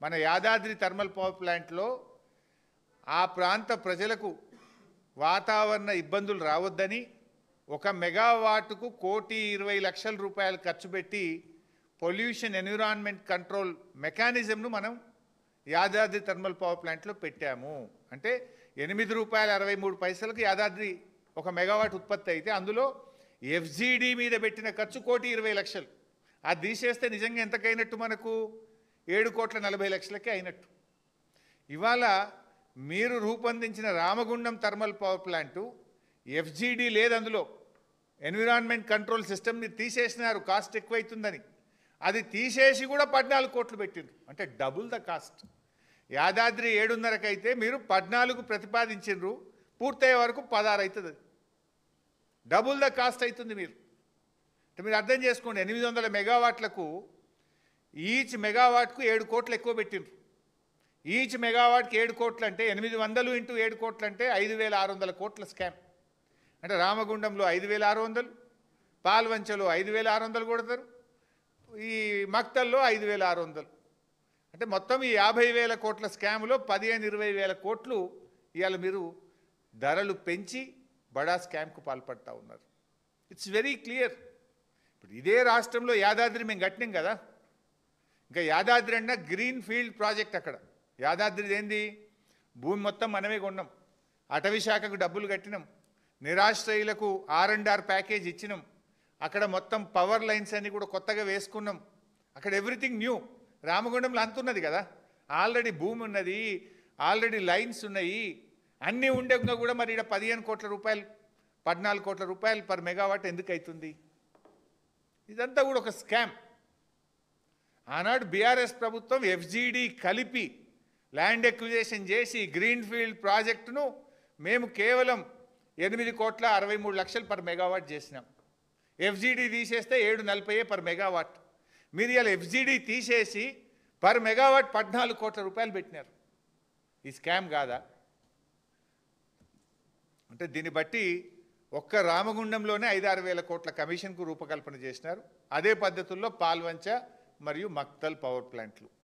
మన Yadadri thermal power ప్లాంట్లో ఆ ప్రాంత ప్రజలకు వాతావరణ ఇబ్బందులు రావద్దని 1 మెగావాటుకు 1,20,00,000 రూపాయలు ఖర్చు పెట్టి పొల్యూషన్ ఎన్విరాన్మెంట్ కంట్రోల్ మెకానిజంను మనం యాదాద్రి థర్మల్ పవర్ ప్లాంట్లో పెట్టాము. అంటే ₹8.63కి యాదాద్రి 1 మెగావాట్ ఉత్పత్తి అయితే అందులో ఎఫ్జీడీ మీద పెట్టిన ఖర్చు 1,20,00,000. అది తీసేస్తే నిజంగా ఎంతకైనట్టు మనకు 7,40,00,000కి అయినట్టు. ఇవాళ మీరు రూపొందించిన రామగుండం థర్మల్ పవర్ ప్లాంటు ఎఫ్జీడీ లేదు, అందులో ఎన్విరాన్మెంట్ కంట్రోల్ సిస్టమ్ మీరు తీసేసినారు కాస్ట్ ఎక్కువైతుందని. అది తీసేసి కూడా 14 కోట్లు పెట్టిండ్రు, అంటే డబుల్ ద కాస్ట్. యాదాద్రి 7.5కి అయితే మీరు 14 ప్రతిపాదించిండ్రు, పూర్తయ్యే వరకు 16 అవుతుంది. డబుల్ ద కాస్ట్ అవుతుంది. మీరు అర్థం చేసుకోండి, 800 మెగావాట్లకు ఈచ్ మెగావాట్కు 7 కోట్లు ఎక్కువ పెట్టిండ్రు. ఈచ్ మెగావాట్కి 7 కోట్లు అంటే 800 ఇంటూ 7 కోట్లు అంటే 5,600 కోట్ల స్కామ్. అంటే రామగుండంలో 5,600, పాల్వంచలో 5,600 కొడతారు, ఈ మక్తల్లో 5,600. అంటే మొత్తం ఈ 50,000 కోట్ల స్కామ్లో 15-20,000 కోట్లు ఇవాళ మీరు ధరలు పెంచి బడా స్కామ్కు పాల్పడతా ఉన్నారు. It's very clear. ఇప్పుడు ఇదే రాష్ట్రంలో యాదాద్రి మేము కట్టినాం కదా, ఇంకా యాదాద్రి అన్న గ్రీన్ ఫీల్డ్ ప్రాజెక్ట్. అక్కడ యాదాద్రిది ఏంది, భూమి మొత్తం మనమే కొన్నాం, అటవీ శాఖకు డబ్బులు కట్టినాం, నిరాశ్రయులకు R&R ప్యాకేజ్ ఇచ్చినాం, అక్కడ మొత్తం పవర్ లైన్స్ అన్ని కూడా కొత్తగా వేసుకున్నాం. అక్కడ ఎవ్రీథింగ్ న్యూ. రామగుండంలో అంతున్నది కదా, ఆల్రెడీ భూమి ఉన్నది, ఆల్రెడీ లైన్స్ ఉన్నాయి, అన్నీ ఉండగా కూడా మరి ఇక్కడ 15 కోట్ల రూపాయలు 14 కోట్ల రూపాయలు పర్ మెగావాట్ ఎందుకు అవుతుంది? ఇదంతా కూడా ఒక స్కామ్. ఆనాడు బీఆర్ఎస్ ప్రభుత్వం ఎఫ్జీడీ కలిపి ల్యాండ్ ఎక్విజేషన్ చేసి గ్రీన్ ఫీల్డ్ ప్రాజెక్టును మేము కేవలం 8,63,00,000 పర్ మెగావాట్ చేసినాం. ఎఫ్జీడీ తీసేస్తే 740 పర్ మెగావాట్. మీరు ఇలా ఎఫ్జీడీ తీసేసి పర్ మెగావాట్ 14 కోట్ల రూపాయలు పెట్టినారు. ఈ స్కామ్ కాదా? అంటే దీన్ని బట్టి ఒక్క రామగుండంలోనే 5-6 వేల కోట్ల కమిషన్కు రూపకల్పన చేసినారు. అదే పద్ధతుల్లో పాల్వంచ మరియు మక్తల్ పవర్ ప్లాంట్లు.